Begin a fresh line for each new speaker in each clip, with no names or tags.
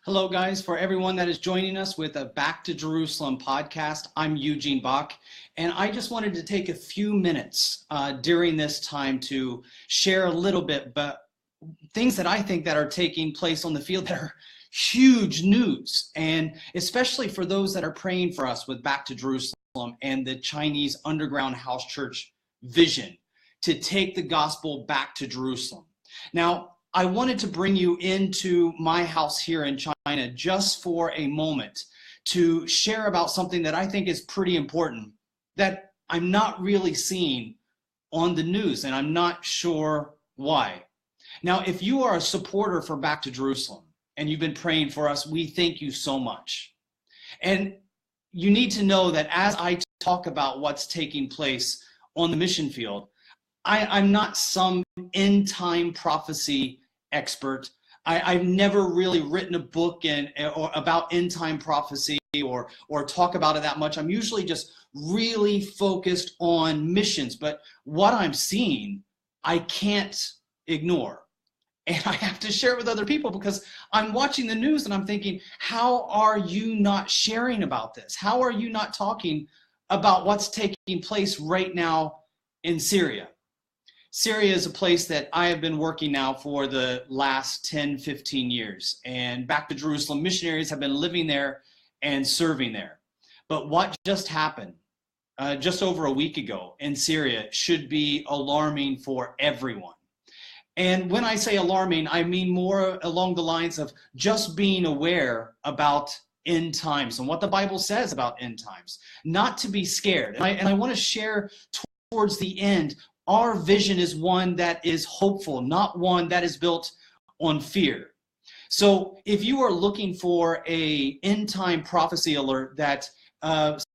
Hello, guys. For everyone that is joining us with a Back to Jerusalem podcast, I'm Eugene Bach, and I just wanted to take a few minutes during this time to share a little bit, but things that I think that are taking place on the field that are huge news, and especially for those that are praying for us with Back to Jerusalem and the Chinese underground house church vision to take the gospel back to Jerusalem. Now, I wanted to bring you into my house here in China just for a moment to share about something that I think is pretty important that I'm not really seeing on the news, and I'm not sure why. Now, if you are a supporter for Back to Jerusalem and you've been praying for us, we thank you so much. And you need to know that as I talk about what's taking place on the mission field, I'm not some end time prophecy expert. I've never really written a book or about end time prophecy or talk about it that much. I'm usually just really focused on missions, but what I'm seeing, I can't ignore. And I have to share it with other people because I'm watching the news and I'm thinking, how are you not sharing about this? How are you not talking about what's taking place right now in Syria? Syria is a place that I have been working now for the last 10, 15 years. And Back to Jerusalem missionaries have been living there and serving there. But what just happened just over a week ago in Syria should be alarming for everyone. And when I say alarming, I mean more along the lines of just being aware about end times and what the Bible says about end times, not to be scared. And I want to share towards the end, our vision is one that is hopeful, not one that is built on fear. So if you are looking for a end time prophecy alert that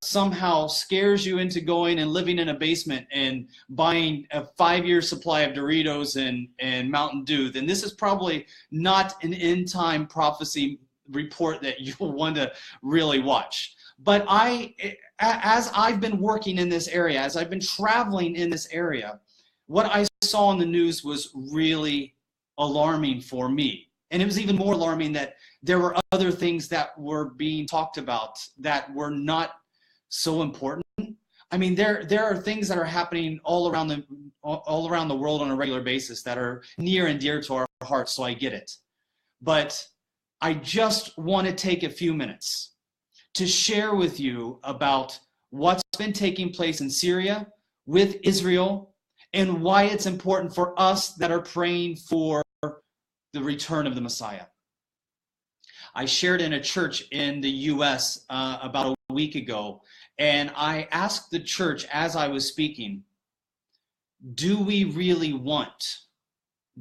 somehow scares you into going and living in a basement and buying a 5-year supply of Doritos and Mountain Dew, then this is probably not an end time prophecy report that you'll want to really watch. But as I've been working in this area, as I've been traveling in this area, what I saw in the news was really alarming for me. And it was even more alarming that there were other things that were being talked about that were not so important. I mean, there are things that are happening all around the world on a regular basis that are near and dear to our hearts, so I get it. But I just want to take a few minutes to share with you about what's been taking place in Syria with Israel and why it's important for us that are praying for the return of the Messiah. I shared in a church in the U.S. About a week ago, and I asked the church as I was speaking, do we really want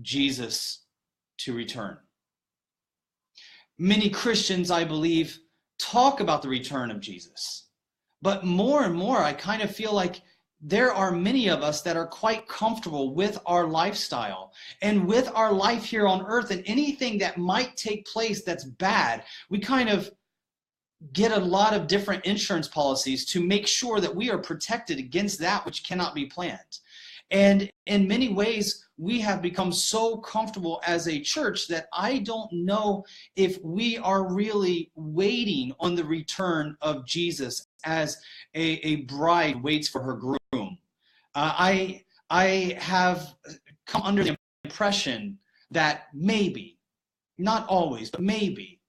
Jesus to return? Many Christians, I believe, talk about the return of Jesus. But more and more, I kind of feel like there are many of us that are quite comfortable with our lifestyle and with our life here on earth, and anything that might take place that's bad, we kind of get a lot of different insurance policies to make sure that we are protected against that which cannot be planned. And in many ways, we have become so comfortable as a church that I don't know if we are really waiting on the return of Jesus as a bride waits for her groom. I have come under the impression that maybe, not always, but maybe,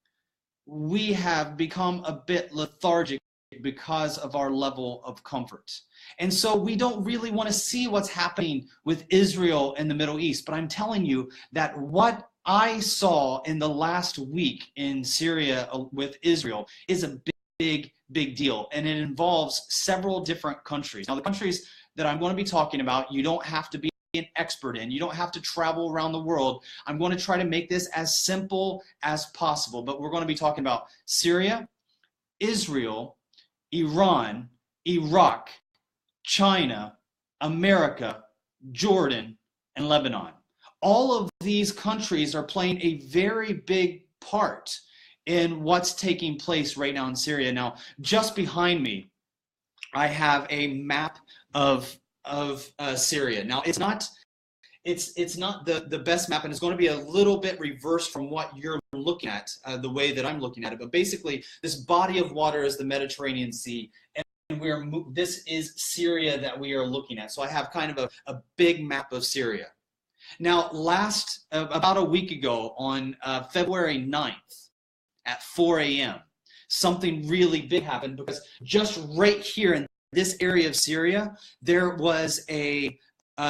we have become a bit lethargic because of our level of comfort. And so we don't really want to see what's happening with Israel and the Middle East. But I'm telling you that what I saw in the last week in Syria with Israel is a big deal. And it involves several different countries. Now, the countries that I'm going to be talking about, you don't have to be an expert in. You don't have to travel around the world. I'm going to try to make this as simple as possible. But we're going to be talking about Syria, Israel, Iran, Iraq, China, America, Jordan, and Lebanon. All of these countries are playing a very big part in what's taking place right now in Syria. Now, just behind me, I have a map of Syria. Now, it's not it's not the best map, and it's going to be a little bit reversed from what you're looking at, the way that I'm looking at it. But basically, this body of water is the Mediterranean Sea, and this is Syria that we are looking at. So I have kind of a big map of Syria. Now, about a week ago, on February 9th at 4 a.m., something really big happened, because just right here in this area of Syria, there was a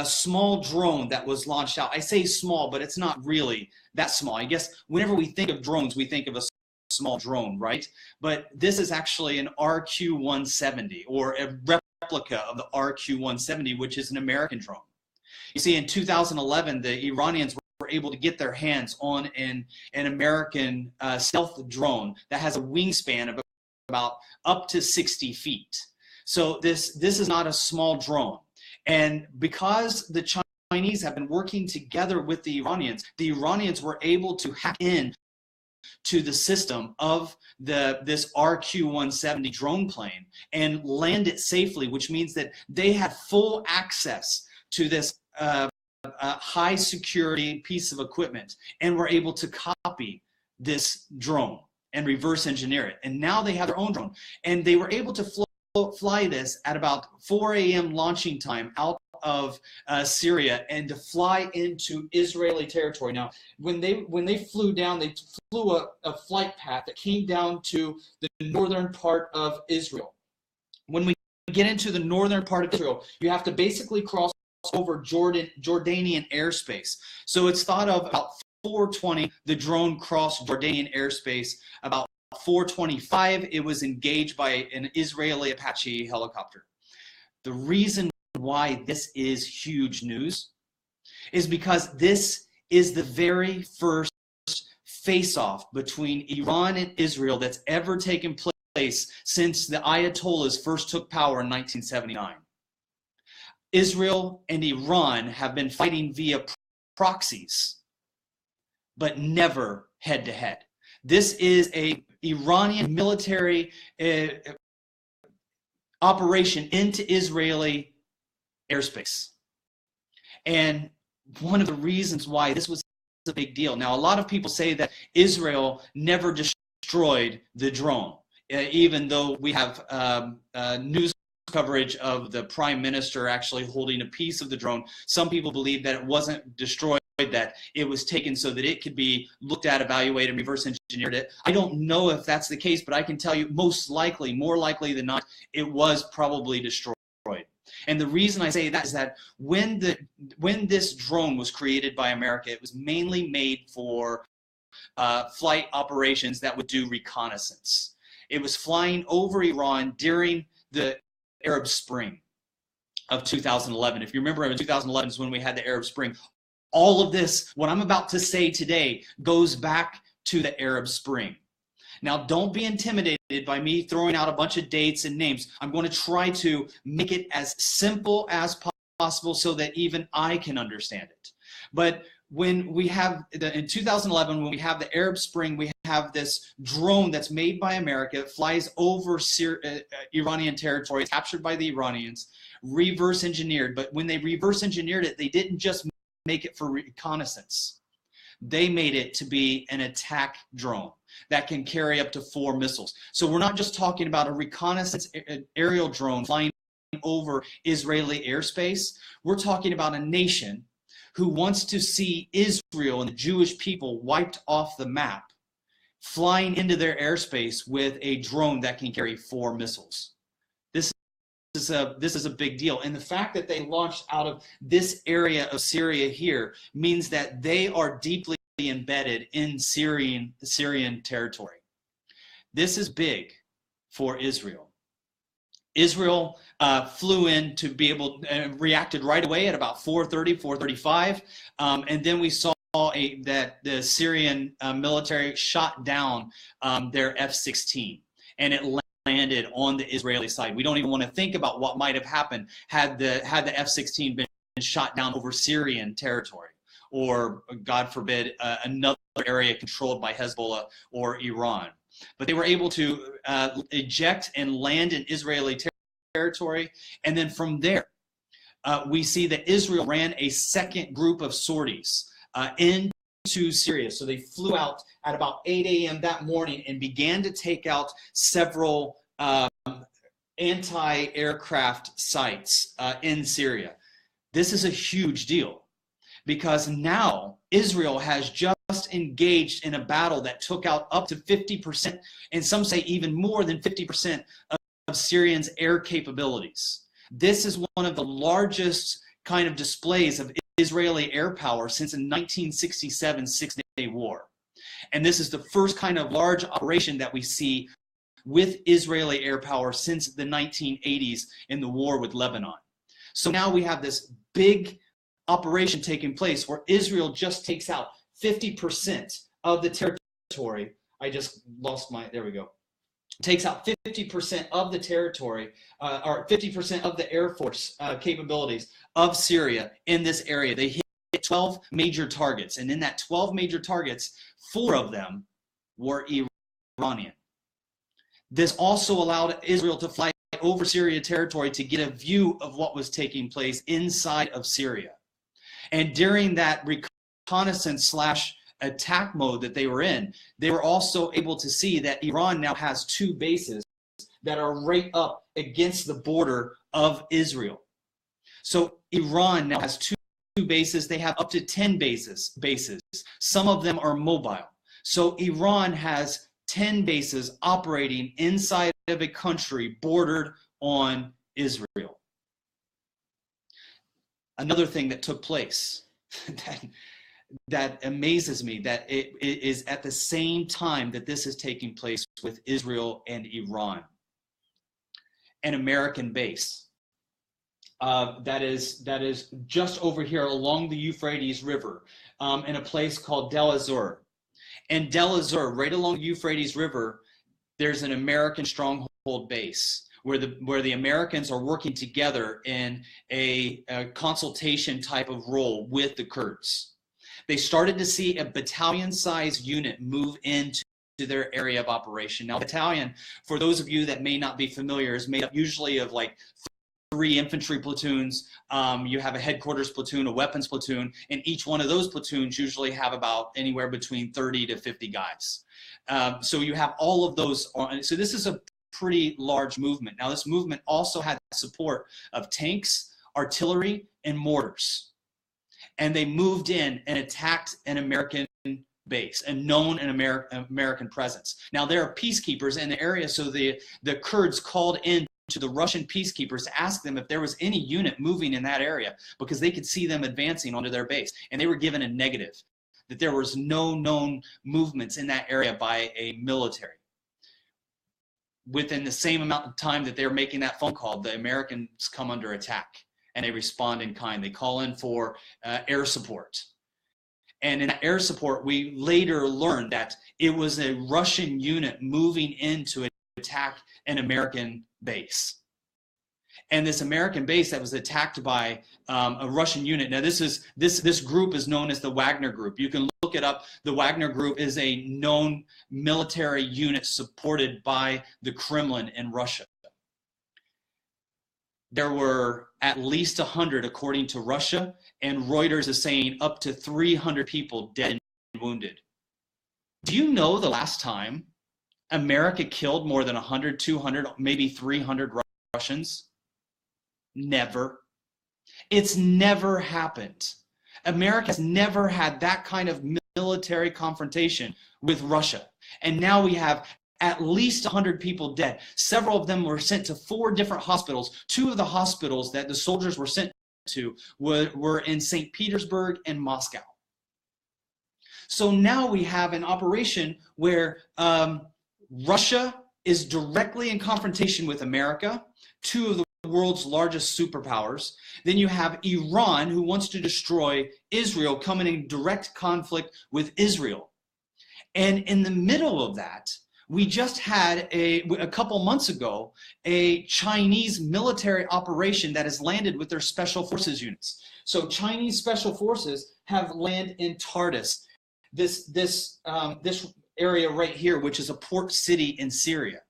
small drone that was launched out. I say small, but it's not really that small. I guess whenever we think of drones, we think of a small drone, right? But this is actually an RQ-170, or a replica of the RQ-170, which is an American drone. You see, in 2011, the Iranians were able to get their hands on an American stealth drone that has a wingspan of about up to 60 feet. So this is not a small drone. And because the Chinese have been working together with the Iranians were able to hack in to the system of this RQ-170 drone plane and land it safely, which means that they had full access to this high security piece of equipment, and were able to copy this drone and reverse engineer it. And now they have their own drone, and they were able to fly this at about 4 a.m. launching time out of Syria, and to fly into Israeli territory. Now, when they flew down, they flew a flight path that came down to the northern part of Israel. When we get into the northern part of Israel, you have to basically cross over Jordanian airspace. So it's thought of about 4:20, the drone crossed Jordanian airspace. About 4:25, it was engaged by an Israeli Apache helicopter. The reason why this is huge news is because this is the very first face-off between Iran and Israel that's ever taken place since the Ayatollahs first took power in 1979. Israel and Iran have been fighting via proxies, but never head-to-head. This is a Iranian military operation into Israeli airspace. And one of the reasons why this was a big deal. Now, a lot of people say that Israel never destroyed the drone, even though we have news coverage of the prime minister actually holding a piece of the drone. Some people believe that it wasn't destroyed, that it was taken so that it could be looked at, evaluated, and reverse engineered it. I don't know if that's the case, but I can tell you most likely, more likely than not, it was probably destroyed. And the reason I say that is that when this drone was created by America, it was mainly made for flight operations that would do reconnaissance. It was flying over Iran during the Arab Spring of 2011. If you remember, in 2011 is when we had the Arab Spring. All of this, what I'm about to say today, goes back to the Arab Spring. Now, don't be intimidated by me throwing out a bunch of dates and names. I'm going to try to make it as simple as possible so that even I can understand it. But when we have, in 2011, when we have the Arab Spring, we have this drone that's made by America. It flies over Iranian territory, captured by the Iranians, reverse engineered. But when they reverse engineered it, they didn't just make it for reconnaissance. They made it to be an attack drone that can carry up to 4 missiles. So we're not just talking about a reconnaissance aerial drone flying over Israeli airspace. We're talking about a nation who wants to see Israel and the Jewish people wiped off the map, flying into their airspace with a drone that can carry 4 missiles. This is a big deal. And the fact that they launched out of this area of Syria here means that they are deeply embedded in Syrian territory. This is big for Israel. Israel flew in to be able, reacted right away at about 4:30, 4:35, and then we saw that the Syrian military shot down their F-16, and it landed on the Israeli side. We don't even want to think about what might have happened had the F-16 been shot down over Syrian territory, or God forbid, another area controlled by Hezbollah or Iran. But they were able to eject and land in Israeli territory, and then from there, we see that Israel ran a second group of sorties into Syria. So they flew out at about 8 a.m. that morning and began to take out several anti-aircraft sites in Syria. This is a huge deal because now Israel has just engaged in a battle that took out up to 50%, and some say even more than 50% of Syrians' air capabilities. This is one of the largest kind of displays of Israeli air power since the 1967 Six-Day War. And this is the first kind of large operation that we see with Israeli air power since the 1980s in the war with Lebanon. So now we have this big operation taking place where Israel just takes out 50% of the territory. I just lost my, there we go. Takes out 50% of the territory, or 50% of the Air Force capabilities of Syria in this area. They hit 12 major targets, and in that 12 major targets, 4 of them were Iranian. This also allowed Israel to fly over Syria territory to get a view of what was taking place inside of Syria. And during that reconnaissance / attack mode that they were in, they were also able to see that Iran now has 2 bases that are right up against the border of Israel. So Iran now has 2 bases. They have up to 10 bases. Some of them are mobile. So Iran has 10 bases operating inside of a country bordered on Israel. Another thing that took place that amazes me, that it is at the same time that this is taking place with Israel and Iran, an American base that is just over here along the Euphrates River in a place called Del Azur. And Del Azur, right along the Euphrates River, there's an American stronghold base where the Americans are working together in a consultation type of role with the Kurds. They started to see a battalion-sized unit move into their area of operation. Now, battalion, for those of you that may not be familiar, is made up usually of like 3 infantry platoons. You have a headquarters platoon, a weapons platoon, and each one of those platoons usually have about anywhere between 30 to 50 guys. So you have all of those. So this is a pretty large movement. Now, this movement also had support of tanks, artillery, and mortars. And they moved in and attacked an American base, a known American presence. Now, there are peacekeepers in the area, so the Kurds called in to the Russian peacekeepers to ask them if there was any unit moving in that area because they could see them advancing onto their base. And they were given a negative, that there was no known movements in that area by a military. Within the same amount of time that they're making that phone call, the Americans come under attack and they respond in kind. They call in for air support. And in that air support, we later learned that it was a Russian unit moving in to attack an American base. And this American base that was attacked by a Russian unit. Now, this group is known as the Wagner Group. You can look it up. The Wagner Group is a known military unit supported by the Kremlin in Russia. There were at least 100, according to Russia, and Reuters is saying up to 300 people dead and wounded. Do you know the last time America killed more than 100, 200, maybe 300 Russians? Never. It's never happened. America's never had that kind of military confrontation with Russia. And now we have at least 100 people dead. Several of them were sent to 4 different hospitals. 2 of the hospitals that the soldiers were sent to were in St. Petersburg and Moscow. So now we have an operation where Russia is directly in confrontation with America, 2 of the world's largest superpowers. Then you have Iran, who wants to destroy Israel, coming in direct conflict with Israel. And in the middle of that, we just had a couple months ago, a Chinese military operation that has landed with their special forces units. So Chinese special forces have landed in Tartus, this area right here, which is a port city in Syria.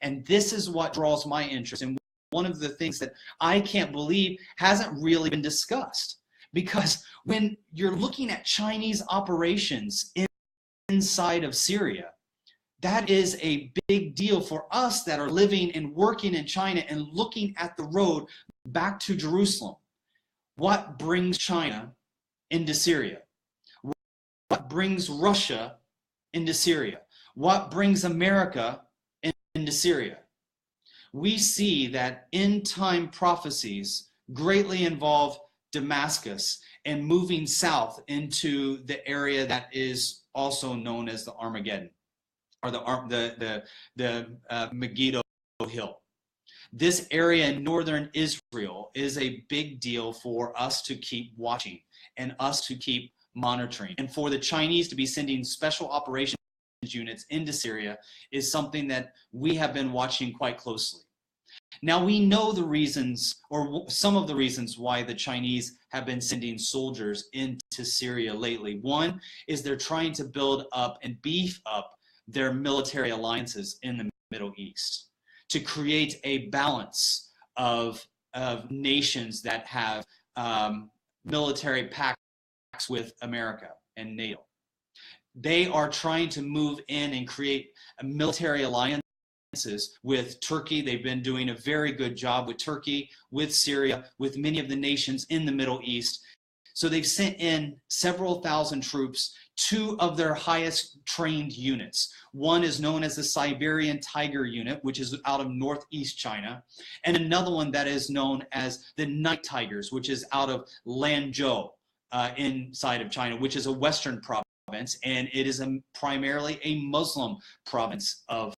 And this is what draws my interest. And one of the things that I can't believe hasn't really been discussed. Because when you're looking at Chinese operations inside of Syria, that is a big deal for us that are living and working in China and looking at the road back to Jerusalem. What brings China into Syria? What brings Russia into Syria? What brings America into Syria? We see that end-time prophecies greatly involve Damascus and moving south into the area that is also known as the Armageddon, or the Megiddo Hill. This area in northern Israel is a big deal for us to keep watching and us to keep monitoring. And for the Chinese to be sending special operations units into Syria is something that we have been watching quite closely. Now, we know the reasons, or some of the reasons, why the Chinese have been sending soldiers into Syria lately. One is they're trying to build up and beef up their military alliances in the Middle East to create a balance of nations that have military pacts with America and NATO. They are trying to move in and create a military alliance with Turkey. They've been doing a very good job with Turkey, with Syria, with many of the nations in the Middle East. So they've sent in several thousand troops, two of their highest trained units. One is known as the Siberian Tiger Unit, which is out of northeast China, and another one that is known as the Night Tigers, which is out of Lanzhou inside of China, which is a western province, and it is primarily a Muslim province of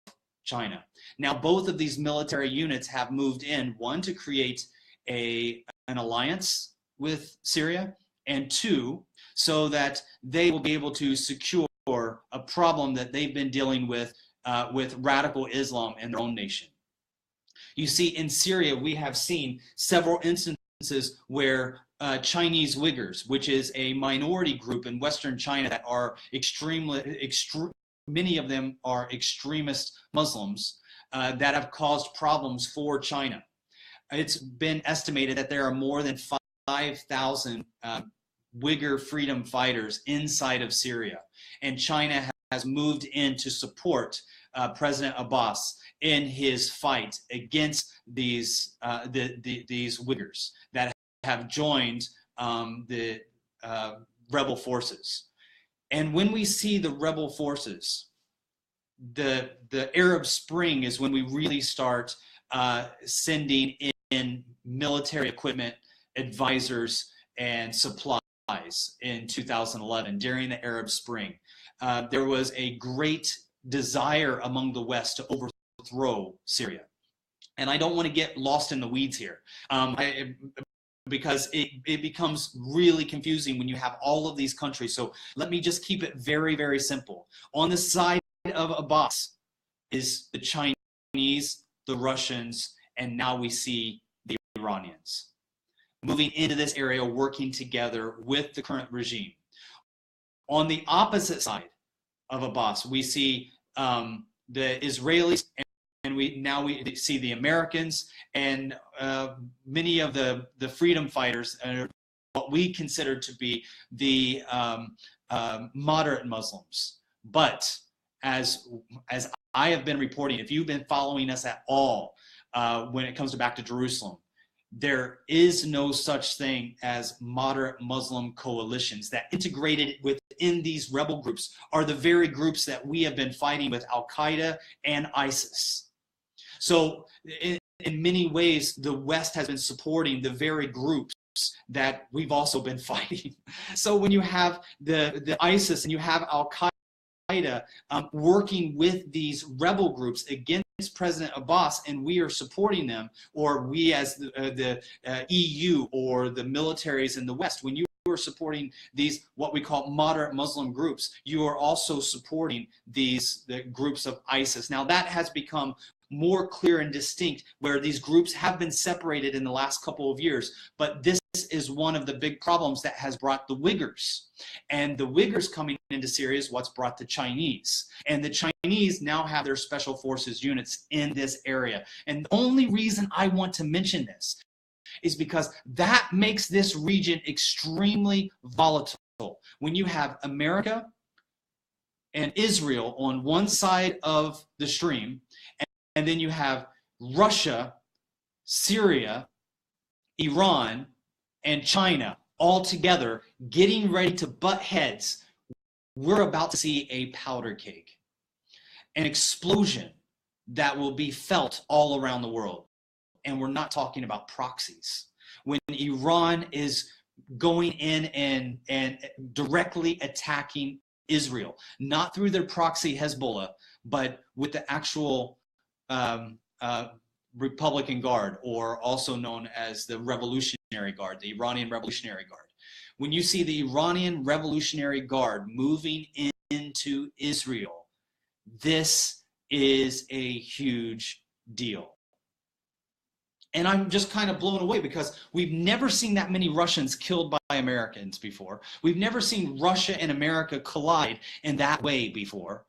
China. Now, both of these military units have moved in, one to create an alliance with Syria, and two, so that they will be able to secure a problem that they've been dealing with radical Islam in their own nation. You see, in Syria, we have seen several instances where Chinese Uyghurs, which is a minority group in Western China that are many of them are extremist Muslims that have caused problems for China. It's been estimated that there are more than 5,000 Uyghur freedom fighters inside of Syria, and China has moved in to support President Abbas in his fight against these Uyghurs that have joined the rebel forces. And when we see the rebel forces, the Arab Spring is when we really start sending in military equipment, advisors, and supplies in 2011 during the Arab Spring. There was a great desire among the West to overthrow Syria. And I don't want to get lost in the weeds here. Because it becomes really confusing when you have all of these countries. So let me just keep it very, very simple. On the side of Abbas is the Chinese, the Russians, and now we see the Iranians moving into this area, working together with the current regime. On the opposite side of Abbas, we see the Israelis, and we see the Americans and many of the freedom fighters, what we consider to be the moderate Muslims. But as I have been reporting, if you've been following us at all when it comes to Back to Jerusalem, there is no such thing as moderate Muslim coalitions. That integrated within these rebel groups are the very groups that we have been fighting with Al-Qaeda and ISIS. So in many ways, the West has been supporting the very groups that we've also been fighting. So when you have the ISIS and you have Al-Qaeda working with these rebel groups against President Abbas, and we are supporting them, or we as the EU or the militaries in the West, when you are supporting these what we call moderate Muslim groups, you are also supporting the groups of ISIS. Now that has become more clear and distinct, where these groups have been separated in the last couple of years. But this is one of the big problems that has brought the Uyghurs. And the Uyghurs coming into Syria is what's brought the Chinese. And the Chinese now have their special forces units in this area. And the only reason I want to mention this is because that makes this region extremely volatile. When you have America and Israel on one side of the stream, and then you have Russia, Syria, Iran, and China all together getting ready to butt heads, we're about to see a powder keg, an explosion that will be felt all around the world. And we're not talking about proxies. When Iran is going in and directly attacking Israel, not through their proxy Hezbollah, but with the actual Republican Guard, or also known as the Revolutionary Guard, the Iranian Revolutionary Guard. When you see the Iranian Revolutionary Guard moving into Israel, this is a huge deal. And I'm just kind of blown away, because we've never seen that many Russians killed by Americans before. We've never seen Russia and America collide in that way before.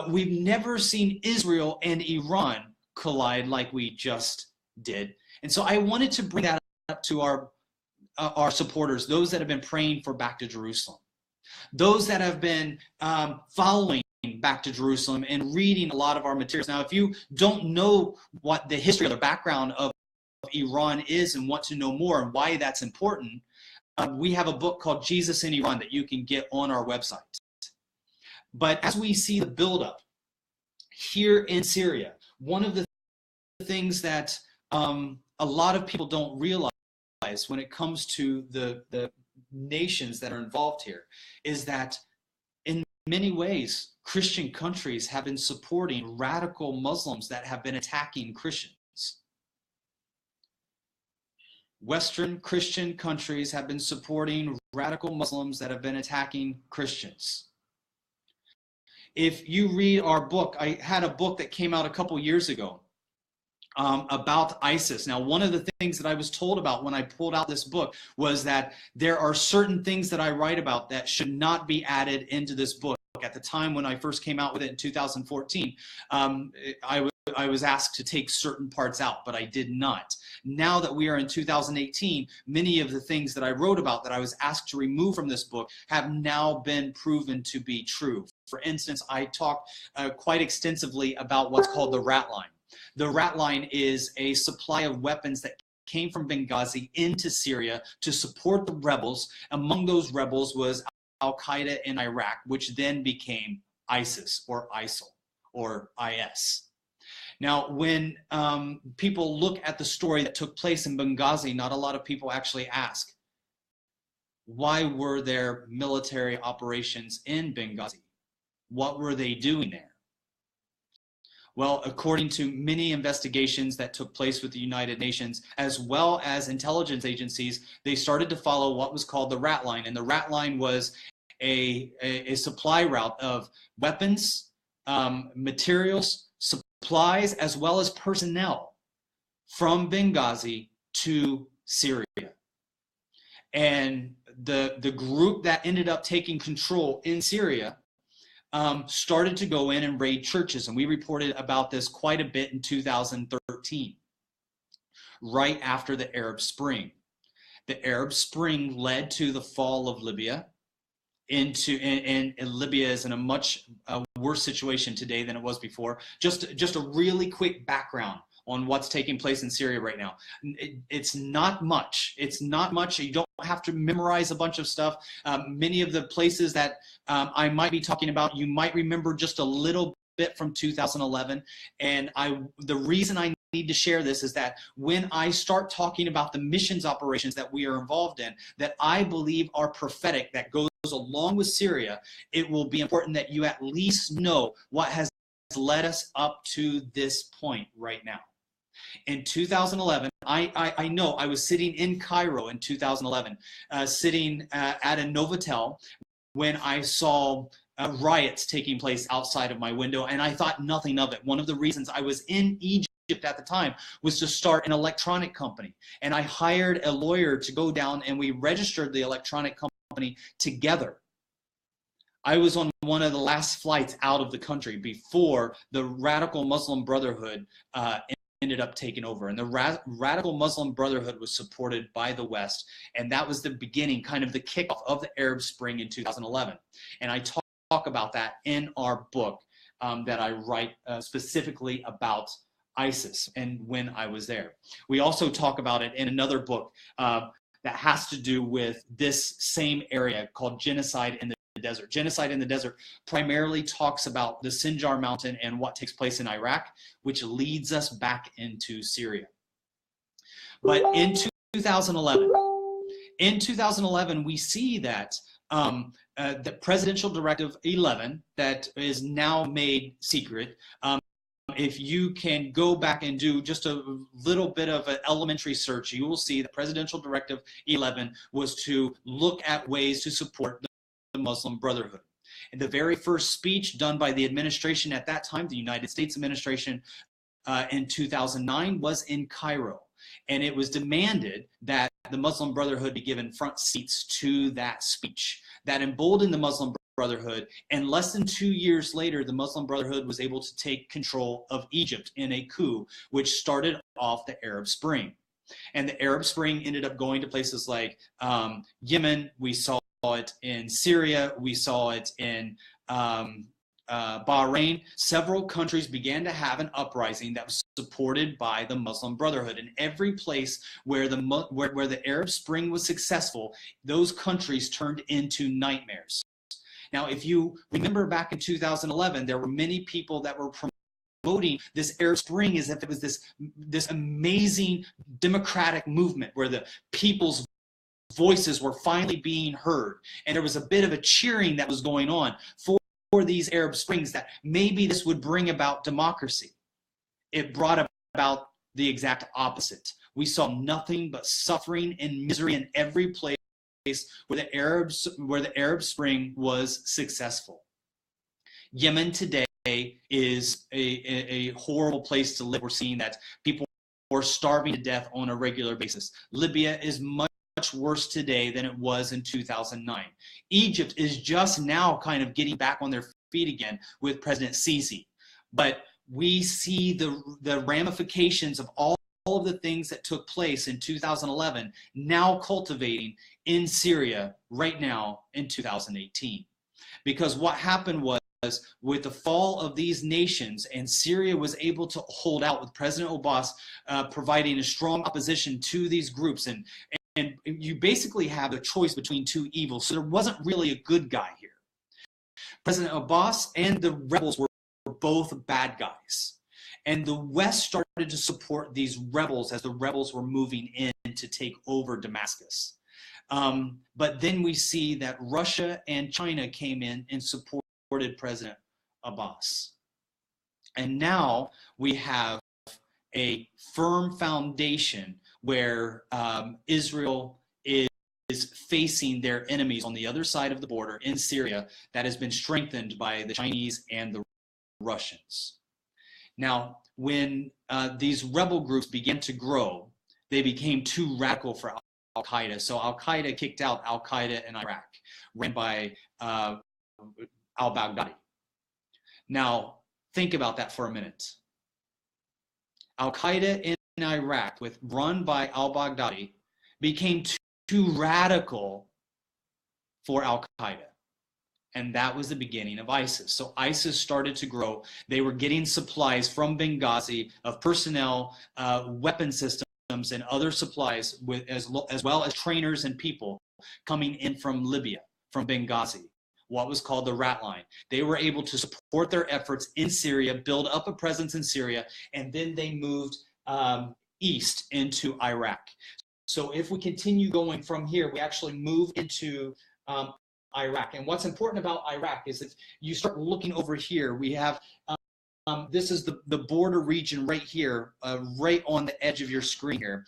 We've never seen Israel and Iran collide like we just did. And so I wanted to bring that up to our supporters, those that have been praying for Back to Jerusalem, those that have been following Back to Jerusalem and reading a lot of our materials. Now, if you don't know what the history or the background of Iran is and want to know more and why that's important, we have a book called Jesus in Iran that you can get on our website. But as we see the buildup here in Syria, one of the things that a lot of people don't realize when it comes to the nations that are involved here is that in many ways, Christian countries have been supporting radical Muslims that have been attacking Christians. Western Christian countries have been supporting radical Muslims that have been attacking Christians. If you read our book, I had a book that came out a couple years ago about ISIS. Now, one of the things that I was told about when I pulled out this book was that there are certain things that I write about that should not be added into this book. At the time when I first came out with it in 2014, I was asked to take certain parts out, but I did not. Now that we are in 2018, many of the things that I wrote about that I was asked to remove from this book have now been proven to be true. For instance, I talk quite extensively about what's called the rat line. The rat line is a supply of weapons that came from Benghazi into Syria to support the rebels. Among those rebels was Al-Qaeda in Iraq, which then became ISIS or ISIL or IS. Now, when people look at the story that took place in Benghazi, not a lot of people actually ask, why were there military operations in Benghazi? What were they doing there? Well, according to many investigations that took place with the United Nations, as well as intelligence agencies, they started to follow what was called the rat line. And the rat line was a supply route of weapons, materials, supplies, as well as personnel from Benghazi to Syria. And the group that ended up taking control in Syria started to go in and raid churches. And we reported about this quite a bit in 2013, right after the Arab Spring. The Arab Spring led to the fall of Libya. And Libya is in a much worse situation today than it was before. Just a really quick background on what's taking place in Syria right now. It's not much. It's not much. You don't have to memorize a bunch of stuff. Many of the places that I might be talking about, you might remember just a little bit from 2011. And the reason I need to share this is that when I start talking about the missions operations that we are involved in, that I believe are prophetic, that goes along with Syria, it will be important that you at least know what has led us up to this point right now. In 2011, I know I was sitting in Cairo in 2011, sitting at a Novotel when I saw riots taking place outside of my window, and I thought nothing of it. One of the reasons I was in Egypt at the time was to start an electronic company, and I hired a lawyer to go down, and we registered the electronic company together. I was on one of the last flights out of the country before the radical Muslim Brotherhood ended up taking over. And the radical Muslim Brotherhood was supported by the West. And that was the beginning, kind of the kickoff of the Arab Spring in 2011. And I talk about that in our book that I write specifically about ISIS and when I was there. We also talk about it in another book that has to do with this same area called Genocide in the Desert. Genocide in the Desert primarily talks about the Sinjar Mountain and what takes place in Iraq, which leads us back into Syria. But in 2011, we see that the Presidential Directive 11 that is now made secret. If you can go back and do just a little bit of an elementary search, you will see that Presidential Directive 11 was to look at ways to support the Muslim Brotherhood. And the very first speech done by the administration at that time, the United States administration, in 2009 was in Cairo. And it was demanded that the Muslim Brotherhood be given front seats to that speech. That emboldened the Muslim Brotherhood, and less than 2 years later, the Muslim Brotherhood was able to take control of Egypt in a coup, which started off the Arab Spring. And the Arab Spring ended up going to places like Yemen. We saw it in Syria. We saw it in Bahrain. Several countries began to have an uprising that was supported by the Muslim Brotherhood. And every place where the Arab Spring was successful, those countries turned into nightmares. Now, if you remember back in 2011, there were many people that were promoting this Arab Spring as if it was this amazing democratic movement where the people's voices were finally being heard. And there was a bit of a cheering that was going on for these Arab Springs, that maybe this would bring about democracy. It brought about the exact opposite. We saw nothing but suffering and misery in every place where the Arab Spring was successful. Yemen today is a horrible place to live. We're seeing that people are starving to death on a regular basis. Libya is much worse today than it was in 2009. Egypt is just now kind of getting back on their feet again with President Sisi. But we see the ramifications of all of the things that took place in 2011 now cultivating in Syria right now in 2018. Because what happened was, with the fall of these nations, and Syria was able to hold out with President Abbas providing a strong opposition to these groups, and you basically have a choice between two evils. So there wasn't really a good guy here. President Abbas and the rebels were both bad guys. And the West started to support these rebels as the rebels were moving in to take over Damascus. But then we see that Russia and China came in and supported President Abbas. And now we have a firm foundation where Israel is facing their enemies on the other side of the border in Syria, that has been strengthened by the Chinese and the Russians. Now, when these rebel groups began to grow, they became too radical for Al-Qaeda. So Al-Qaeda kicked out Al-Qaeda in Iraq, ran by al-Baghdadi. Now, think about that for a minute. Al-Qaeda in Iraq, run by al-Baghdadi, became too radical for Al-Qaeda. And that was the beginning of ISIS. So ISIS started to grow. They were getting supplies from Benghazi of personnel, weapon systems, and other supplies, as well as trainers and people coming in from Libya, from Benghazi, what was called the Rat Line. They were able to support their efforts in Syria, build up a presence in Syria, and then they moved east into Iraq. So if we continue going from here, we actually move into Iraq. And what's important about Iraq is if you start looking over here, we have this is the border region right here, right on the edge of your screen here,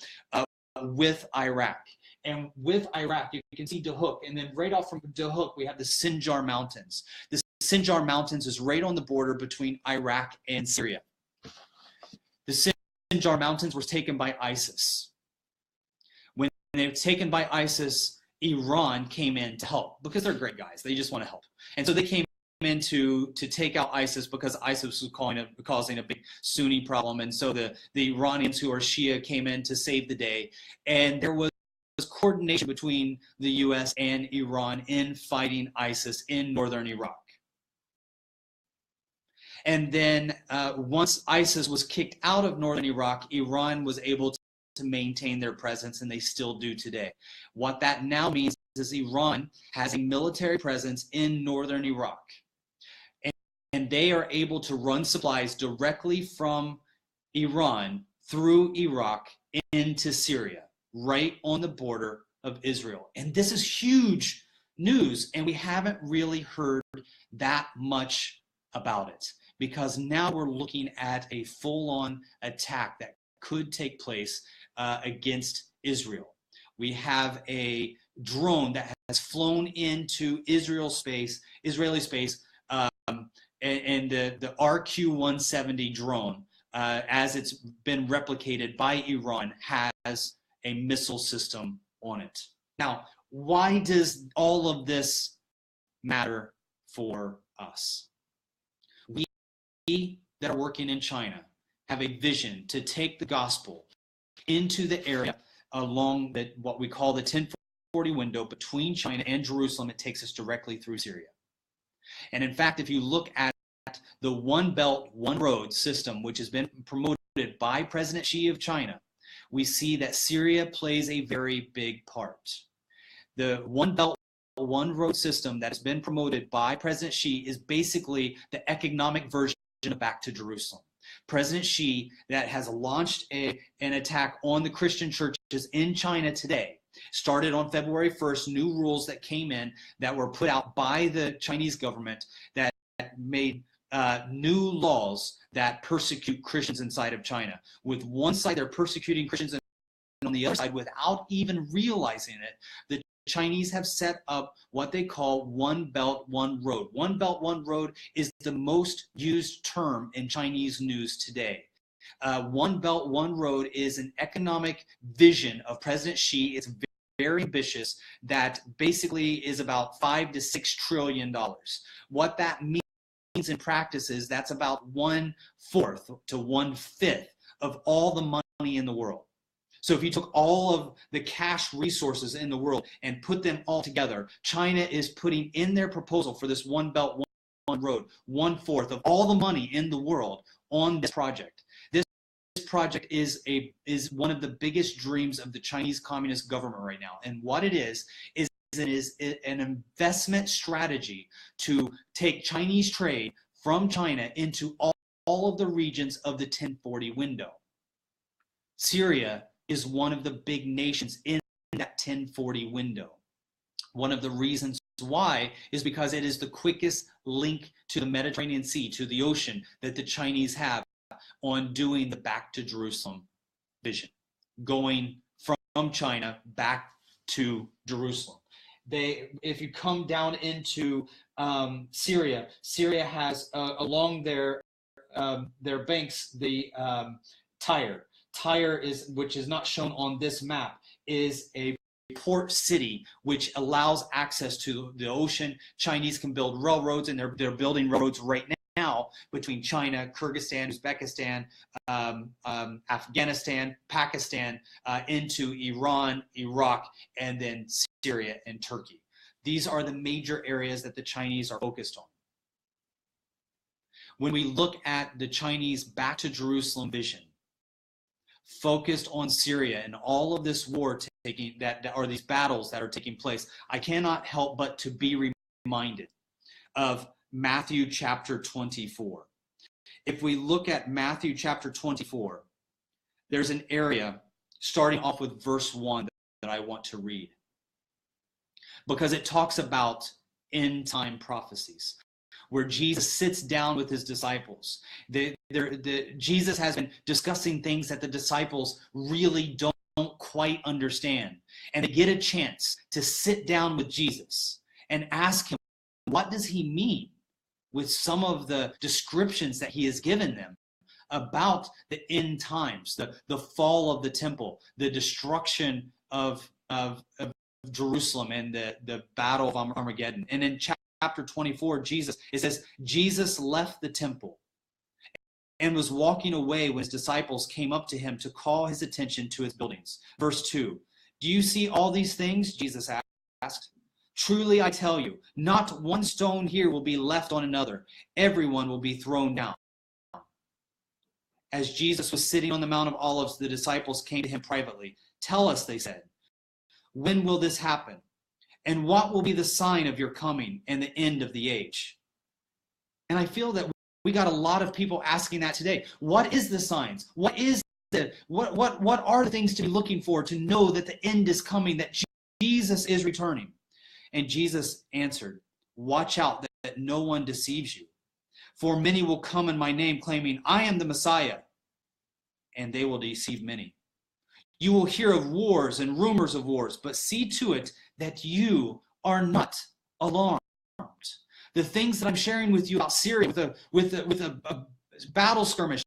with Iraq. And with Iraq, you can see Dahuk, and then right off from Dahuk, we have the Sinjar Mountains. The Sinjar Mountains is right on the border between Iraq and Syria. The Sinjar Mountains were taken by ISIS. When they were taken by ISIS, Iran came in to help because they're great guys. They just want to help. And so they came in to take out ISIS because ISIS was causing a big Sunni problem. And so the Iranians who are Shia came in to save the day. And there was coordination between the US and Iran in fighting ISIS in northern Iraq. And then once ISIS was kicked out of northern Iraq, Iran was able to maintain their presence, and they still do today. What that now means is Iran has a military presence in northern Iraq. And they are able to run supplies directly from Iran through Iraq into Syria, right on the border of Israel. And this is huge news, and we haven't really heard that much about it, because now we're looking at a full-on attack that could take place against Israel. We have a drone that has flown into Israeli space, and the RQ-170 drone, as it's been replicated by Iran, has a missile system on it. Now, why does all of this matter for us? We that are working in China have a vision to take the gospel into the area along what we call the 1040 window between China and Jerusalem. It takes us directly through Syria. And in fact, if you look at the One Belt, One Road system, which has been promoted by President Xi of China, we see that Syria plays a very big part. The One Belt, One Road system that has been promoted by President Xi is basically the economic version of Back to Jerusalem. President Xi, that has launched an attack on the Christian churches in China today, started on February 1st, new rules that came in that were put out by the Chinese government that made new laws that persecute Christians inside of China. With one side, they're persecuting Christians, and on the other side, without even realizing it, the Chinese have set up what they call One Belt, One Road. One Belt, One Road is the most used term in Chinese news today. One Belt, One Road is an economic vision of President Xi. It's very ambitious, that basically is about $5 to $6 trillion. What that means in practice is that's about 1/4 to 1/5 of all the money in the world. So if you took all of the cash resources in the world and put them all together, China is putting in their proposal for this One Belt, One Road, 1/4 of all the money in the world on this project. This project is one of the biggest dreams of the Chinese Communist government right now. And what it is an investment strategy to take Chinese trade from China into all of the regions of the 1040 window. Syria is one of the big nations in that 1040 window. One of the reasons why is because it is the quickest link to the Mediterranean Sea, to the ocean, that the Chinese have on doing the Back to Jerusalem vision, going from China back to Jerusalem. If you come down into Syria, Syria has along their banks the Tyre. Tyre which is not shown on this map, is a port city which allows access to the ocean. Chinese can build railroads, and they're building railroads right now between China, Kyrgyzstan, Uzbekistan, Afghanistan, Pakistan, into Iran, Iraq, and then Syria and Turkey. These are the major areas that the Chinese are focused on. When we look at the Chinese Back to Jerusalem vision, focused on Syria and all of this war these battles that are taking place, I cannot help but to be reminded of Matthew chapter 24. If we look at Matthew chapter 24, there's an area starting off with verse 1 that I want to read, because it talks about end time prophecies, where Jesus sits down with his disciples. Jesus has been discussing things that the disciples really don't quite understand. And they get a chance to sit down with Jesus and ask him, what does he mean with some of the descriptions that he has given them about the end times, the fall of the temple, the destruction of Jerusalem, and the battle of Armageddon. And in chapter 24, it says, Jesus left the temple and was walking away when his disciples came up to him to call his attention to his buildings. Verse 2, do you see all these things? Jesus asked. Truly I tell you, not one stone here will be left on another. Everyone will be thrown down. As Jesus was sitting on the Mount of Olives, the disciples came to him privately. Tell us, they said, when will this happen? And what will be the sign of your coming and the end of the age? And I feel that we got a lot of people asking that today. What is the signs? What are the things to be looking for to know that the end is coming, that Jesus is returning? And Jesus answered, watch out that no one deceives you. For many will come in my name, claiming, I am the Messiah, and they will deceive many. You will hear of wars and rumors of wars, but see to it that you are not alarmed. The things that I'm sharing with you about Syria, with a battle skirmish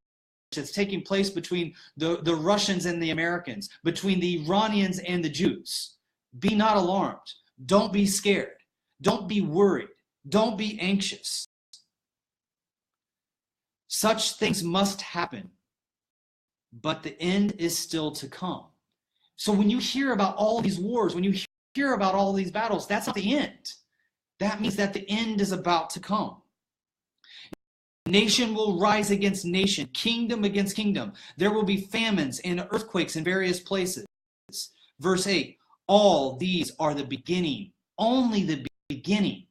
that's taking place between the Russians and the Americans, between the Iranians and the Jews, be not alarmed. Don't be scared. Don't be worried. Don't be anxious. Such things must happen, but the end is still to come. So when you hear about all these wars, when you hear about all these battles, that's not the end. That means that the end is about to come. Nation will rise against nation, kingdom against kingdom. There will be famines and earthquakes in various places. Verse 8, all these are the beginning, only the beginning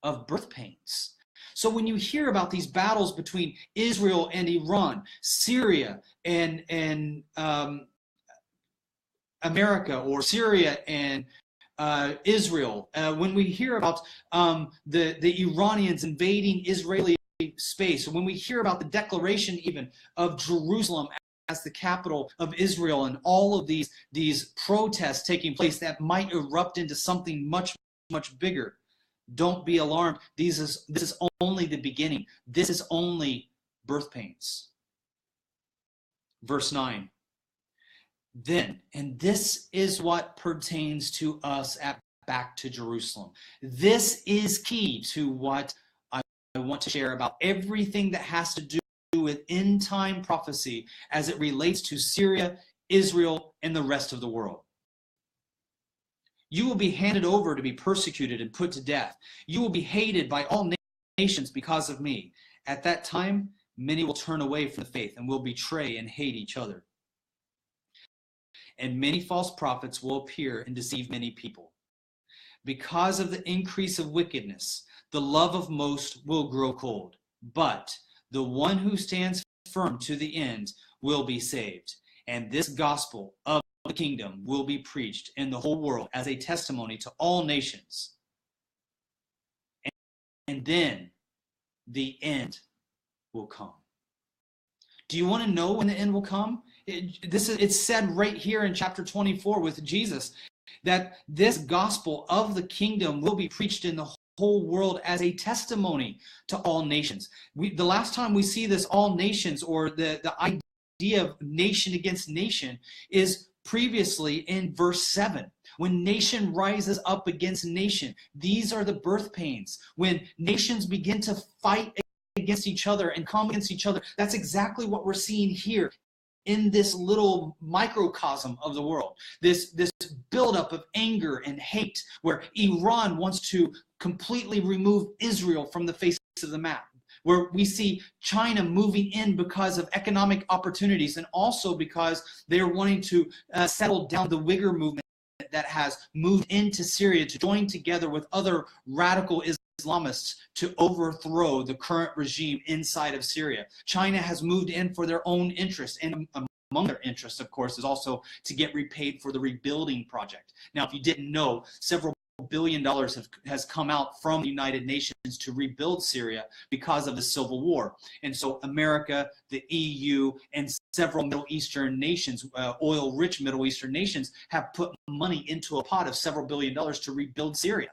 of birth pains. So when you hear about these battles between Israel and Iran, Syria and America, or Syria and Israel, when we hear about the Iranians invading Israeli space, when we hear about the declaration even of Jerusalem as the capital of Israel, and all of these protests taking place that might erupt into something much, much bigger, don't be alarmed. This is only the beginning. This is only birth pains. Verse 9. Then, and this is what pertains to us at Back to Jerusalem. This is key to what I want to share about everything that has to do with end time prophecy as it relates to Syria, Israel, and the rest of the world. You will be handed over to be persecuted and put to death. You will be hated by all nations because of me. At that time, many will turn away from the faith and will betray and hate each other. And many false prophets will appear and deceive many people. Because of the increase of wickedness, the love of most will grow cold. But the one who stands firm to the end will be saved. And this gospel of the kingdom will be preached in the whole world as a testimony to all nations. And then the end will come. Do you want to know when the end will come? It's said right here in chapter 24 with Jesus that this gospel of the kingdom will be preached in the whole world as a testimony to all nations. The last time we see this all nations, or the idea of nation against nation, is previously in verse 7. When nation rises up against nation, these are the birth pains. When nations begin to fight against each other and come against each other, that's exactly what we're seeing here in this little microcosm of the world. This buildup of anger and hate, where Iran wants to completely remove Israel from the face of the map, where we see China moving in because of economic opportunities, and also because they're wanting to settle down the Uyghur movement that has moved into Syria to join together with other radical Islamists to overthrow the current regime inside of Syria. China has moved in for their own interests, and among their interests, of course, is also to get repaid for the rebuilding project. Now, if you didn't know, several $1 billion has come out from the United Nations to rebuild Syria because of the civil war. And so America, the EU, and several Middle Eastern nations, oil-rich Middle Eastern nations, have put money into a pot of several $1 billion to rebuild Syria.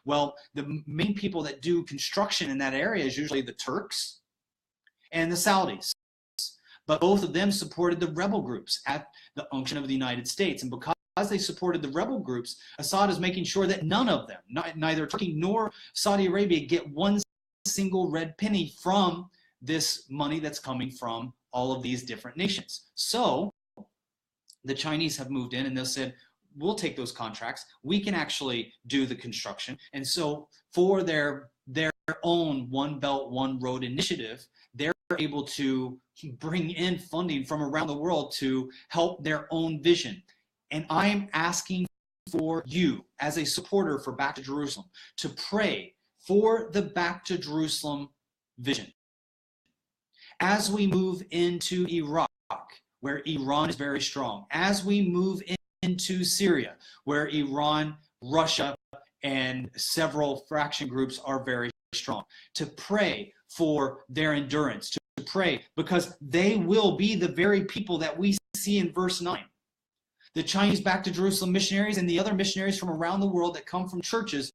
Well, the main people that do construction in that area is usually the Turks and the Saudis. But both of them supported the rebel groups at the unction of the United States. And because they supported the rebel groups, Assad is making sure that none of them, neither Turkey nor Saudi Arabia, get one single red penny from this money that's coming from all of these different nations. So the Chinese have moved in and they've said, we'll take those contracts. We can actually do the construction. And so for their own One Belt, One Road initiative, they're able to bring in funding from around the world to help their own vision. And I'm asking for you, as a supporter for Back to Jerusalem, to pray for the Back to Jerusalem vision. As we move into Iraq, where Iran is very strong, as we move into Syria, where Iran, Russia, and several faction groups are very strong, to pray for their endurance, to pray, because they will be the very people that we see in verse 9. The Chinese Back to Jerusalem missionaries and the other missionaries from around the world that come from churches,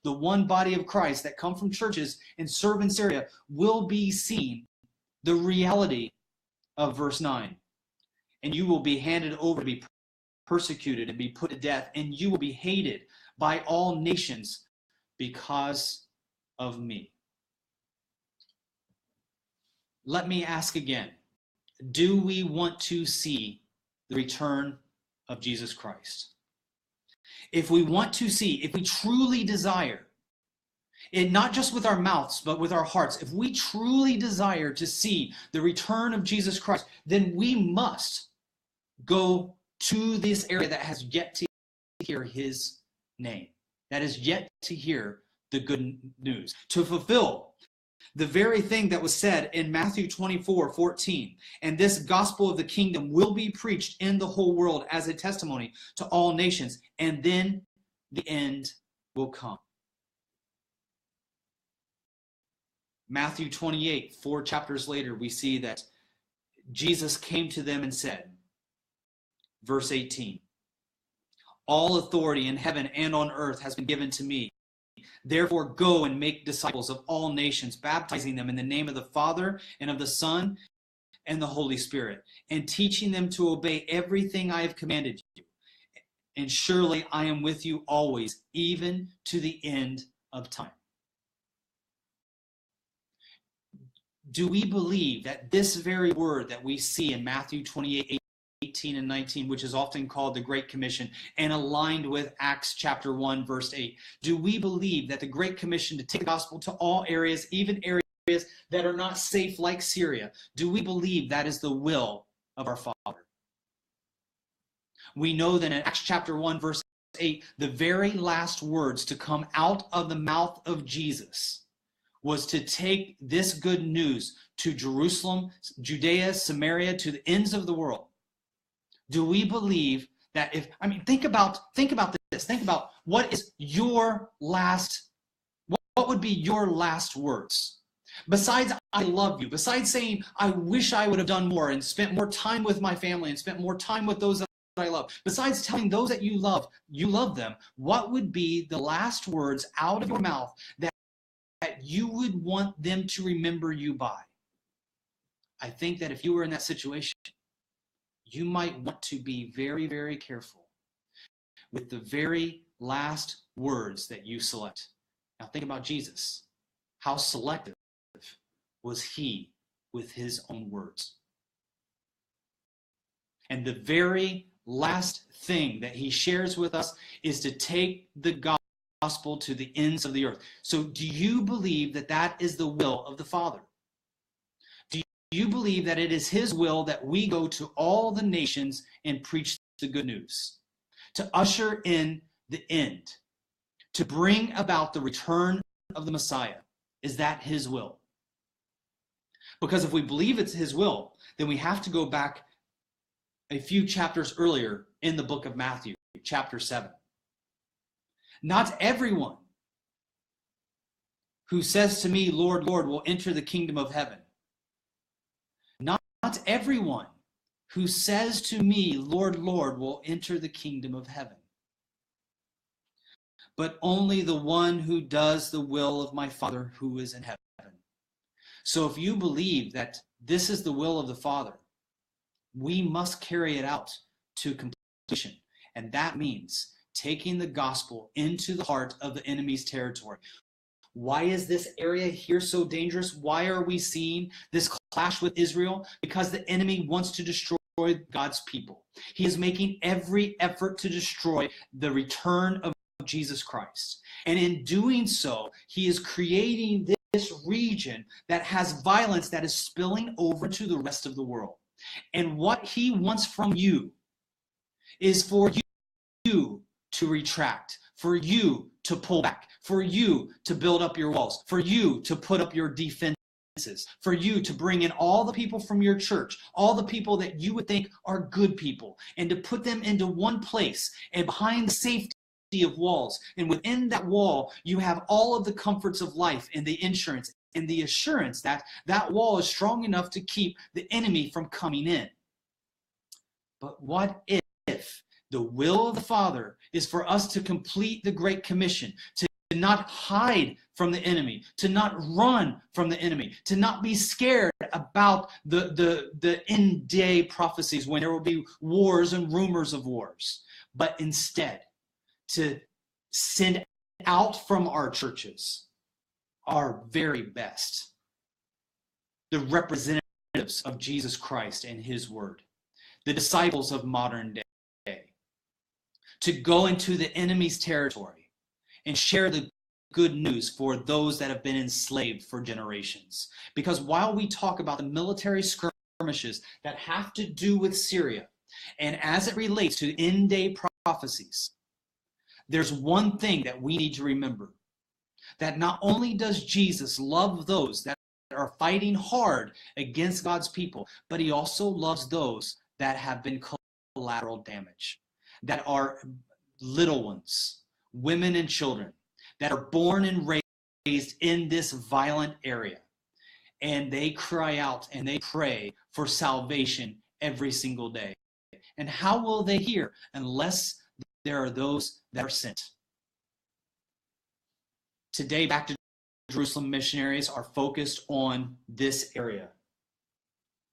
the one body of Christ that come from churches and serve in Syria, will be seeing the reality of verse 9. And you will be handed over to be persecuted and be put to death, and you will be hated by all nations because of me. Let me ask again, do we want to see the return of Jesus Christ? If we want to see, if we truly desire it, not just with our mouths, but with our hearts, if we truly desire to see the return of Jesus Christ, then we must go to this area that has yet to hear his name, that has yet to hear the good news, to fulfill the very thing that was said in Matthew 24:14. And this gospel of the kingdom will be preached in the whole world as a testimony to all nations, and then the end will come. Matthew 28, 4 chapters later, we see that Jesus came to them and said, verse 18, all authority in heaven and on earth has been given to me. Therefore, go and make disciples of all nations, baptizing them in the name of the Father and of the Son and the Holy Spirit, and teaching them to obey everything I have commanded you. And surely I am with you always, even to the end of time. Do we believe that this very word that we see in Matthew 28, 18 and 19, which is often called the Great Commission and aligned with Acts chapter 1, verse 8, do we believe that the Great Commission to take the gospel to all areas, even areas that are not safe like Syria, do we believe that is the will of our Father? We know that in Acts chapter 1, verse 8, the very last words to come out of the mouth of Jesus was to take this good news to Jerusalem, Judea, Samaria, to the ends of the world. Do we believe that think about this. Think about what is your last, what would be your last words? Besides, I love you, besides saying, I wish I would have done more and spent more time with my family and spent more time with those that I love, besides telling those that you love them, what would be the last words out of your mouth that you would want them to remember you by? I think that if you were in that situation, you might want to be very, very careful with the very last words that you select. Now think about Jesus. How selective was he with his own words? And the very last thing that he shares with us is to take the gospel to the ends of the earth. So do you believe that that is the will of the Father? Do you believe that it is his will that we go to all the nations and preach the good news, to usher in the end, to bring about the return of the Messiah? Is that his will? Because if we believe it's his will, then we have to go back a few chapters earlier in the book of Matthew, chapter 7. Not everyone who says to me, Lord, Lord, will enter the kingdom of heaven. Not everyone who says to me, Lord, Lord, will enter the kingdom of heaven, but only the one who does the will of my Father who is in heaven. So if you believe that this is the will of the Father, we must carry it out to completion. And that means taking the gospel into the heart of the enemy's territory. Why is this area here so dangerous? Why are we seeing this clash with Israel? Because the enemy wants to destroy God's people. He is making every effort to destroy the return of Jesus Christ. And in doing so, he is creating this region that has violence that is spilling over to the rest of the world. And what he wants from you is for you to retract, for you to pull back, for you to build up your walls, for you to put up your defenses, for you to bring in all the people from your church, all the people that you would think are good people, and to put them into one place and behind the safety of walls. And within that wall, you have all of the comforts of life and the insurance and the assurance that that wall is strong enough to keep the enemy from coming in. But what if the will of the Father is for us to complete the Great Commission, to not hide from the enemy, to not run from the enemy, to not be scared about the end day prophecies when there will be wars and rumors of wars, but instead to send out from our churches our very best, the representatives of Jesus Christ and his word, the disciples of modern day, to go into the enemy's territory and share the good news for those that have been enslaved for generations. Because while we talk about the military skirmishes that have to do with Syria, and as it relates to end-day prophecies, there's one thing that we need to remember, that not only does Jesus love those that are fighting hard against God's people, but he also loves those that have been collateral damage, that are little ones, women and children, that are born and raised in this violent area. And they cry out and they pray for salvation every single day. And how will they hear unless there are those that are sent? Today, Back to Jerusalem missionaries are focused on this area: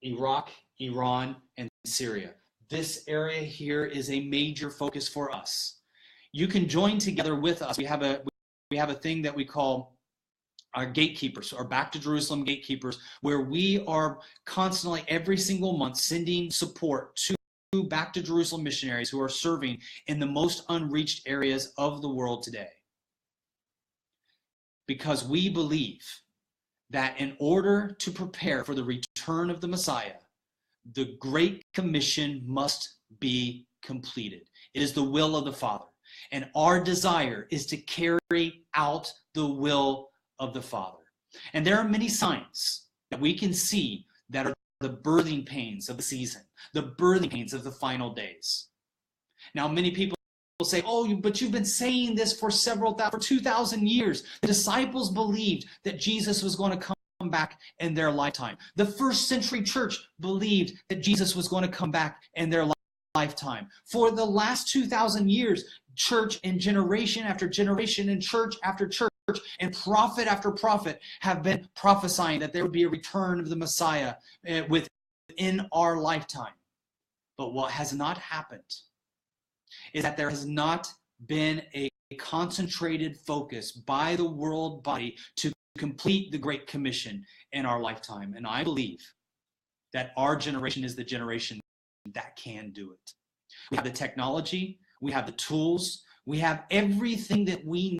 Iraq, Iran, and Syria. This area here is a major focus for us. You can join together with us. We have a thing that we call our gatekeepers, or Back to Jerusalem gatekeepers, where we are constantly every single month sending support to Back to Jerusalem missionaries who are serving in the most unreached areas of the world today. Because we believe that in order to prepare for the return of the Messiah, the Great Commission must be completed. It is the will of the Father. And our desire is to carry out the will of the Father. And there are many signs that we can see that are the birthing pains of the season, the birthing pains of the final days. Now, many people will say, oh, but you've been saying this for 2,000 years. The disciples believed that Jesus was going to come back in their lifetime. The first century church believed that Jesus was going to come back in their lifetime. For the last 2,000 years, church and generation after generation and church after church and prophet after prophet have been prophesying that there would be a return of the Messiah within our lifetime. But what has not happened is that there has not been a concentrated focus by the world body to complete the Great Commission in our lifetime. And I believe that our generation is the generation that can do it. We have the technology, we have the tools, we have everything that we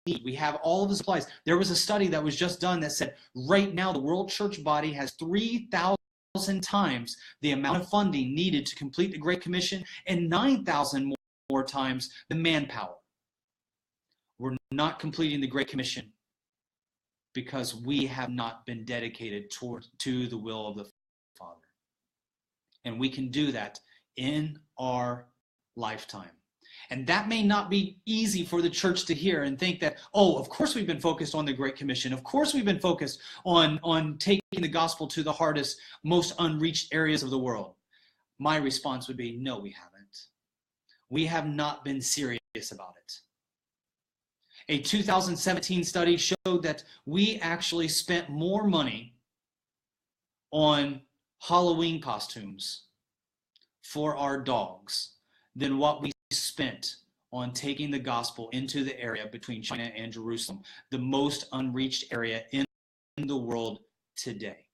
need. We have all of the supplies. There was a study that was just done that said right now the world church body has 3,000 times the amount of funding needed to complete the Great Commission and 9,000 more times the manpower. We're not completing the Great Commission because we have not been dedicated to the will of the Father. And we can do that in our lifetime. And that may not be easy for the church to hear and think that, oh, of course we've been focused on the Great Commission. Of course we've been focused on taking the gospel to the hardest, most unreached areas of the world. My response would be, no, we haven't. We have not been serious about it. A 2017 study showed that we actually spent more money on Halloween costumes for our dogs than what we spent on taking the gospel into the area between China and Jerusalem, the most unreached area in the world today.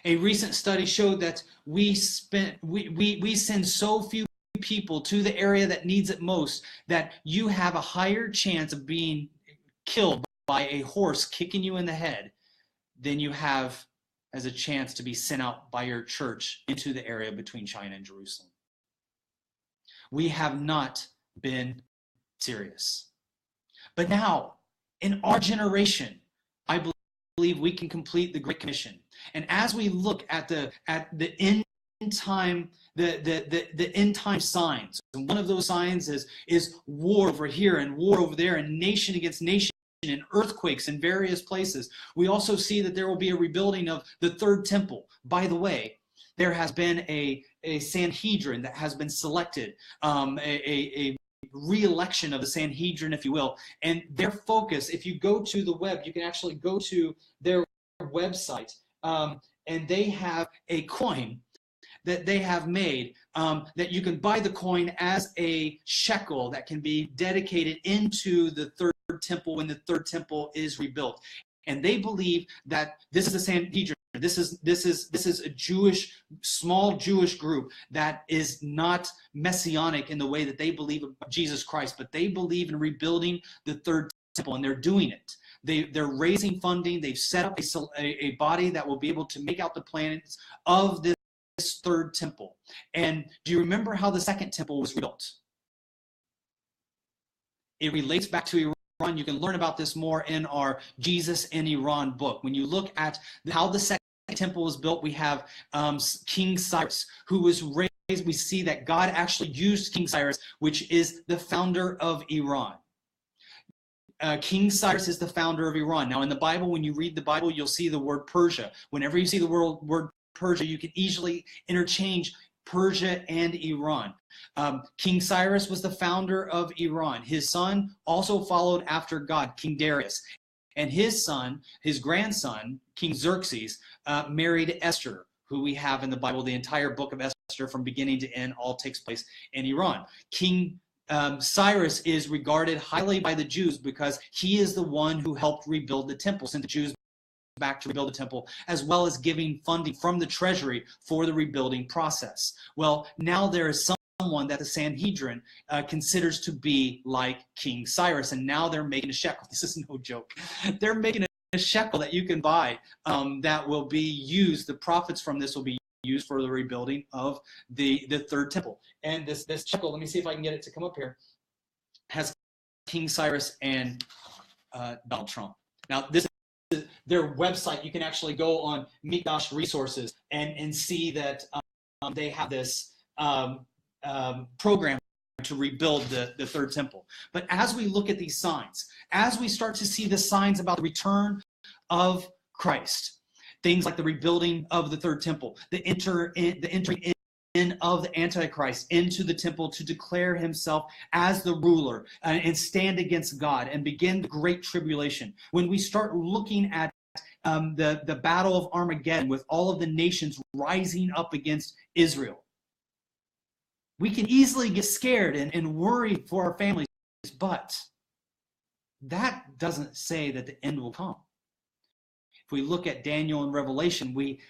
A recent study showed that we send so few people to the area that needs it most that you have a higher chance of being killed by a horse kicking you in the head than you have as a chance to be sent out by your church into the area between China and Jerusalem. We have not been serious. But now, in our generation, I believe we can complete the Great Commission. And as we look at the end time, the end time signs, and one of those signs is war over here and war over there and nation against nation and earthquakes in various places. We also see that there will be a rebuilding of the third temple. By the way, there has been a Sanhedrin that has been selected, a re-election of the Sanhedrin, if you will, and their focus, if you go to the web, you can actually go to their website, and they have a coin that they have made, that you can buy the coin as a shekel that can be dedicated into the third temple when the third temple is rebuilt. And they believe that this is the Sanhedrin. This is a small Jewish group that is not messianic in the way that they believe of Jesus Christ, but they believe in rebuilding the third temple, and they're doing it. They're raising funding. They've set up a body that will be able to make out the plans of this third temple. And do you remember how the second temple was rebuilt? It relates back to Iran. You can learn about this more in our Jesus in Iran book. When you look at how the second temple was built, we have King Cyrus, who was raised. We see that God actually used King Cyrus, which is the founder of Iran. King Cyrus is the founder of Iran. Now, in the Bible, when you read the Bible, you'll see the word Persia. Whenever you see the word Persia, you can easily interchange Persia and Iran. King Cyrus was the founder of Iran. His son also followed after God, King Darius. And his son, his grandson, King Xerxes, married Esther, who we have in the Bible. The entire book of Esther from beginning to end all takes place in Iran. King Cyrus is regarded highly by the Jews because he is the one who helped rebuild the temple, sent the Jews back to rebuild the temple, as well as giving funding from the treasury for the rebuilding process. Well, now there is someone that the Sanhedrin considers to be like King Cyrus, and now they're making a shekel. This is no joke. They're making a shekel that you can buy that will be used. The profits from this will be used for the rebuilding of the third temple. And this shekel, let me see if I can get it to come up here, has King Cyrus and Donald Trump. Now, this is their website. You can actually go on Mikdash Resources and see that they have this program to rebuild the third temple. But as we look at these signs, as we start to see the signs about the return of Christ, things like the rebuilding of the third temple, the entering in of the Antichrist into the temple to declare himself as the ruler and stand against God and begin the great tribulation. When we start looking at the battle of Armageddon with all of the nations rising up against Israel, we can easily get scared and worry for our families, but that doesn't say that the end will come. If we look at Daniel and Revelation, we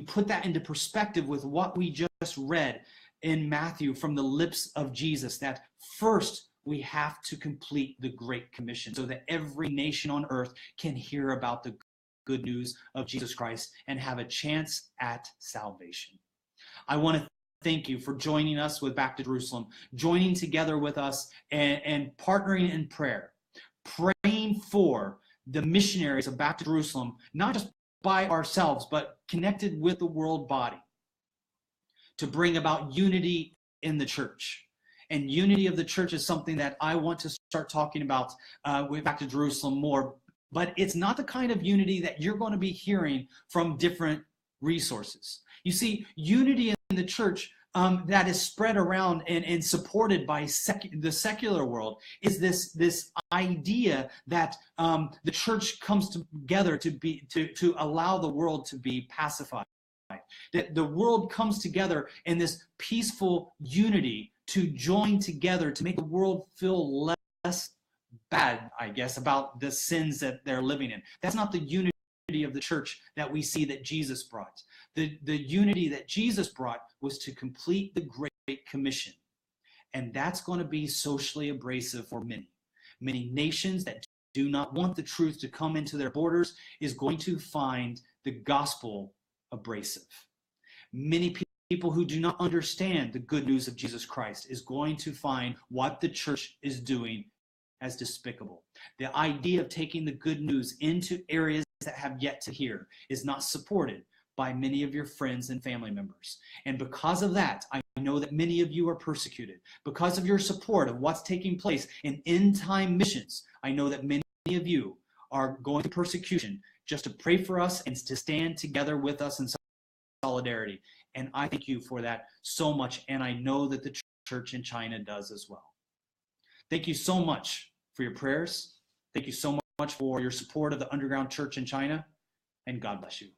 put that into perspective with what we just read in Matthew from the lips of Jesus, that first we have to complete the Great Commission so that every nation on earth can hear about the good news of Jesus Christ and have a chance at salvation. I want to thank you for joining us with Back to Jerusalem, joining together with us and partnering in prayer, praying for the missionaries of Back to Jerusalem, not just by ourselves, but connected with the world body, to bring about unity in the church. And unity of the church is something that I want to start talking about with Back to Jerusalem more, but it's not the kind of unity that you're going to be hearing from different resources. You see, unity in the church that is spread around and supported by the secular world is this idea that the church comes together to allow the world to be pacified. That the world comes together in this peaceful unity to join together to make the world feel less bad, I guess, about the sins that they're living in. That's not the unity of the church that we see that Jesus brought. The unity that Jesus brought was to complete the Great Commission. And that's going to be socially abrasive for many. Many nations that do not want the truth to come into their borders is going to find the gospel abrasive. Many people who do not understand the good news of Jesus Christ is going to find what the church is doing as despicable. The idea of taking the good news into areas that have yet to hear is not supported by many of your friends and family members. And because of that, I know that many of you are persecuted. Because of your support of what's taking place in end-time missions, I know that many of you are going through persecution just to pray for us and to stand together with us in solidarity. And I thank you for that so much. And I know that the church in China does as well. Thank you so much for your prayers. Thank you so much for your support of the underground church in China. And God bless you.